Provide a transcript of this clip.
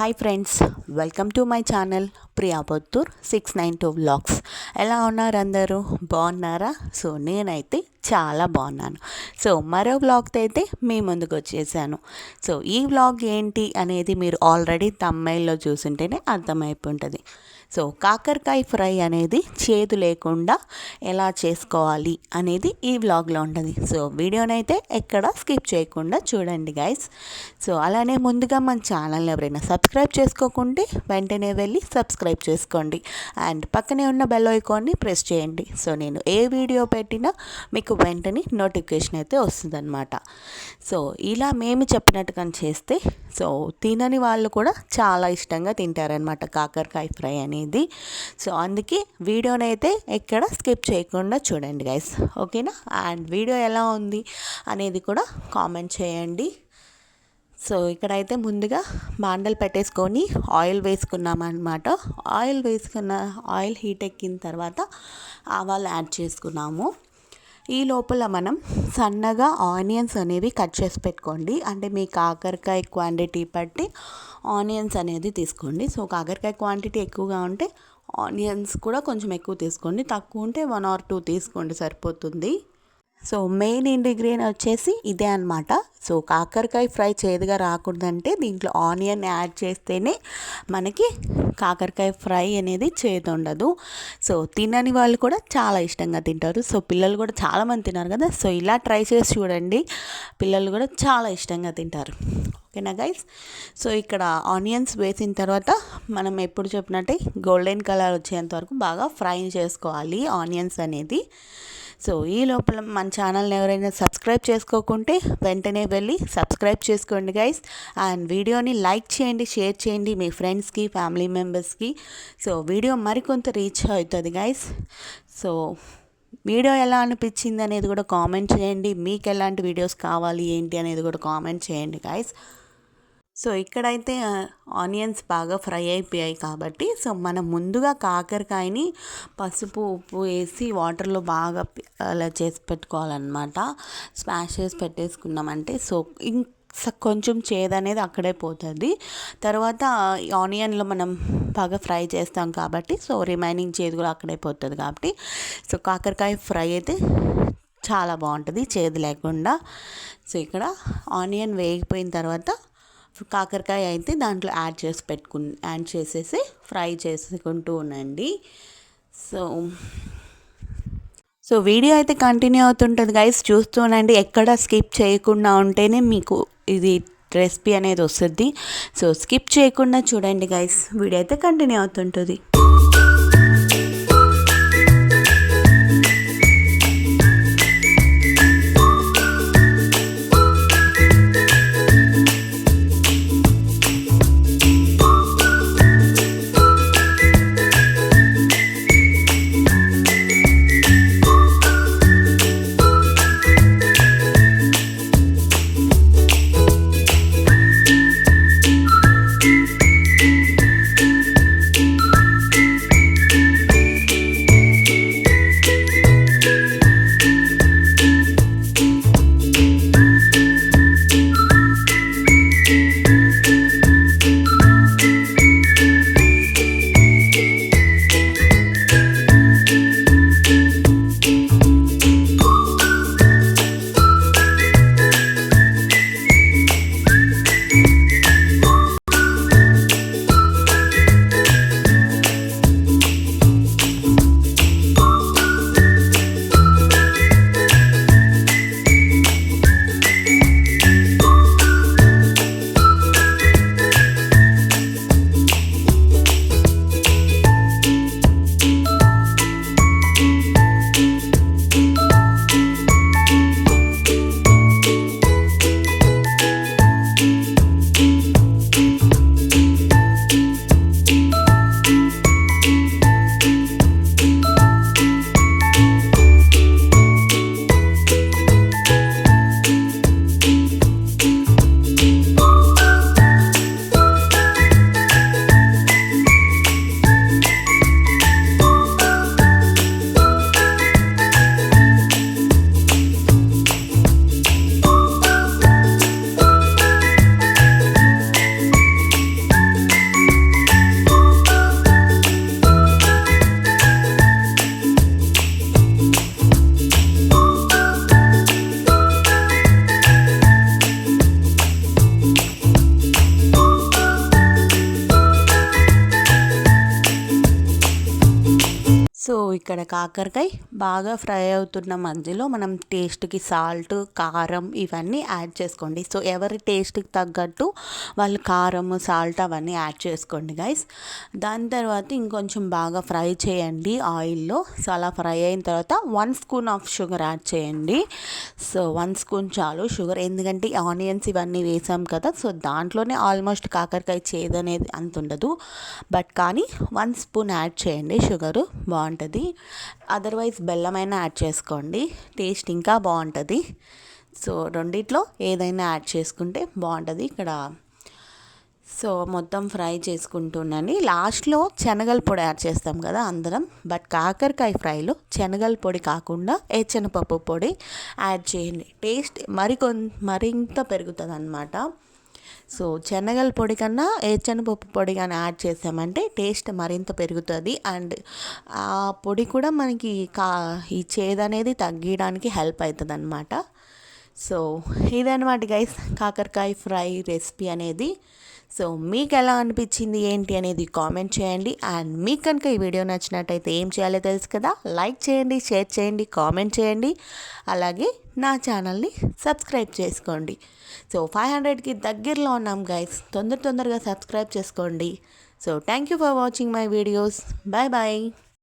Hi friends, welcome to my channel Priya Pothur 692 vlogs. ఎలా ఉన్నారు అందరూ? బాగున్నారా? సో నేనైతే చాలా బాగున్నాను. సో మరో వ్లాగ్తో అయితే మీ ముందుకు వచ్చేసాను. సో ఈ వ్లాగ్ ఏంటి అనేది మీరు ఆల్రెడీ థంబ్నెయిల్లో చూసుంటేనే అర్థమైపోయి ఉంటుంది. సో కాకరకాయ ఫ్రై అనేది చేదు లేకుండా ఎలా చేసుకోవాలి అనేది ఈ వ్లాగ్లో ఉంటుంది. సో వీడియోనైతే ఎక్కడ స్కిప్ చేయకుండా చూడండి గైస్. సో అలానే ముందుగా మన ఛానల్ని ఎవరైనా సబ్స్క్రైబ్ చేసుకోకుంటే వెంటనే వెళ్ళి సబ్స్క్రైబ్ చేసుకోండి అండ్ పక్కనే ఉన్న బెల్ ఐకాన్ని ప్రెస్ చేయండి. సో నేను ఏ వీడియో పెట్టినా మీకు వెంటనే నోటిఫికేషన్ అయితే వస్తుందన్నమాట. సో ఇలా మేము చెప్పినట్టుగా చేస్తే సో తినని వాళ్ళు కూడా చాలా ఇష్టంగా తింటారనమాట కాకరకాయ ఫ్రై అనేది. సో అందుకే వీడియోనైతే ఎక్కడ స్కిప్ చేయకుండా చూడండి గైస్, ఓకేనా? అండ్ వీడియో ఎలా ఉంది అనేది కూడా కామెంట్ చేయండి. సో ఇక్కడైతే ముందుగా బాండలు పెట్టేసుకొని ఆయిల్ వేసుకున్నామన్నమాట. ఆయిల్ హీట్ ఎక్కిన తర్వాత ఆవాలు యాడ్ చేసుకున్నాము. ఈ లోపల మనం సన్నగా ఆనియన్స్ అనేవి కట్ చేసి పెట్టుకోండి. అంటే మీ కాకరకాయ క్వాంటిటీ బట్టి ఆనియన్స్ అనేది తీసుకోండి. సో కాకరకాయ క్వాంటిటీ ఎక్కువగా ఉంటే ఆనియన్స్ కూడా కొంచెం ఎక్కువ తీసుకోండి, తక్కువ ఉంటే 1 or 2 తీసుకోండి సరిపోతుంది. సో మెయిన్ ఇంగ్రీడియంట్ వచ్చేసి ఇదే అనమాట. సో కాకరకాయ ఫ్రై చేదుగా రాకూడదంటే దీంట్లో ఆనియన్ యాడ్ చేస్తేనే మనకి కాకరకాయ ఫ్రై అనేది చేదు ఉండదు. సో తినని వాళ్ళు కూడా చాలా ఇష్టంగా తింటారు. సో పిల్లలు కూడా చాలామంది తిన్నారు కదా. సో ఇలా ట్రై చేసి చూడండి, పిల్లలు కూడా చాలా ఇష్టంగా తింటారు. ఓకేనా గైస్? సో ఇక్కడ ఆనియన్స్ వేసిన తర్వాత మనం ఎప్పుడు చెప్పినట్టే గోల్డెన్ కలర్ వచ్చేంత వరకు బాగా ఫ్రై చేసుకోవాలి ఆనియన్స్ అనేది. సో ఈ లోపల మన ఛానల్ని ఎవరైనా సబ్స్క్రైబ్ చేసుకోకుంటే వెంటనే వెళ్ళి సబ్స్క్రైబ్ చేసుకోండి గైస్. అండ్ వీడియోని లైక్ చేయండి, షేర్ చేయండి మీ ఫ్రెండ్స్కి, ఫ్యామిలీ మెంబర్స్కి. సో వీడియో మరికొంత రీచ్ అవుతుంది గైస్. సో వీడియో ఎలా అనిపించింది అనేది కూడా కామెంట్ చేయండి. మీకు ఎలాంటి వీడియోస్ కావాలి ఏంటి అనేది కూడా కామెంట్ చేయండి గైస్. సో ఇక్కడైతే ఆనియన్స్ బాగా ఫ్రై అయిపోయాయి కాబట్టి సో మనం ముందుగా కాకరకాయని పసుపు ఉప్పు వేసి వాటర్లో బాగా అలా చేసి పెట్టుకోవాలన్నమాట. స్మాష్ చేసి పెట్టేసుకున్నామంటే సో కొంచెం చేదు అనేది అక్కడే పోతుంది. తర్వాత ఆనియన్లో మనం బాగా ఫ్రై చేస్తాం కాబట్టి సో రిమైనింగ్ చేదు కూడా అక్కడే పోతుంది కాబట్టి సో కాకరకాయ ఫ్రై అయితే చాలా బాగుంటుంది చేదు లేకుండా. సో ఇక్కడ ఆనియన్ వేగిపోయిన తర్వాత కాకరకాయ అయితే దాంట్లో యాడ్ చేసేసి ఫ్రై చేసుకుంటూ ఉండండి. సో వీడియో అయితే కంటిన్యూ అవుతుంటుంది గైస్, చూస్తూ ఉండండి. ఎక్కడ స్కిప్ చేయకుండా ఉంటేనే మీకు ఇది రెసిపీ అనేది వస్తుంది. సో స్కిప్ చేయకుండా చూడండి గైస్, వీడియో అయితే కంటిన్యూ అవుతుంటుంది. సో ఇక్కడ కాకరకాయ బాగా ఫ్రై అవుతున్న మధ్యలో మనం టేస్ట్కి సాల్ట్, కారం ఇవన్నీ యాడ్ చేసుకోండి. సో ఎవరి టేస్ట్కి తగ్గట్టు వాళ్ళు కారం, సాల్ట్ అవన్నీ యాడ్ చేసుకోండి గైస్. దాని తర్వాత ఇంకొంచెం బాగా ఫ్రై చేయండి ఆయిల్లో. సో అలా ఫ్రై అయిన తర్వాత 1 స్పూన్ ఆఫ్ షుగర్ యాడ్ చేయండి. సో 1 స్పూన్ చాలు షుగర్, ఎందుకంటే ఆనియన్స్ ఇవన్నీ వేసాం కదా. సో దాంట్లోనే ఆల్మోస్ట్ కాకరకాయ చేదు అనేది అంత ఉండదు, బట్ కానీ 1 స్పూన్ యాడ్ చేయండి షుగరు, బాగుంటుంది. అదర్వైజ్ బెల్లమైనా యాడ్ చేసుకోండి, టేస్ట్ ఇంకా బాగుంటుంది. సో రెండిట్లో ఏదైనా యాడ్ చేసుకుంటే బాగుంటుంది. ఇక్కడ సో మొత్తం ఫ్రై చేసుకుంటున్నాను. లాస్ట్లో శనగల పొడి యాడ్ చేస్తాం కదా అందరం, బట్ కాకరకాయ ఫ్రైలో శనగల పొడి కాకుండా శనగపప్పు పొడి యాడ్ చేయండి, టేస్ట్ మరింత పెరుగుతుంది అన్నమాట. సో శనగల పొడి కన్నా శనగపప్పు పొడి కానీ యాడ్ చేసామంటే టేస్ట్ మరింత పెరుగుతుంది. అండ్ ఆ పొడి కూడా మనకి ఈ చేదు అనేది తగ్గడానికి హెల్ప్ అవుతుంది అన్నమాట. సో ఇదన్నమాట గైస్ కాకరకాయ ఫ్రై రెసిపీ అనేది. సో మీకు ఎలా అనిపించింది ఏంటి అనేది కామెంట్ చేయండి. అండ్ మీకు కనుక ఈ వీడియో నచ్చినట్టయితే ఏం చేయాలో తెలుసు కదా, లైక్ చేయండి, షేర్ చేయండి, కామెంట్ చేయండి, అలాగే నా ఛానల్ని సబ్స్క్రైబ్ చేసుకోండి. సో 500కి దగ్గరలో ఉన్నాం గైస్, తొందరగా సబ్స్క్రైబ్ చేసుకోండి. So thank you for watching my videos. Bye bye.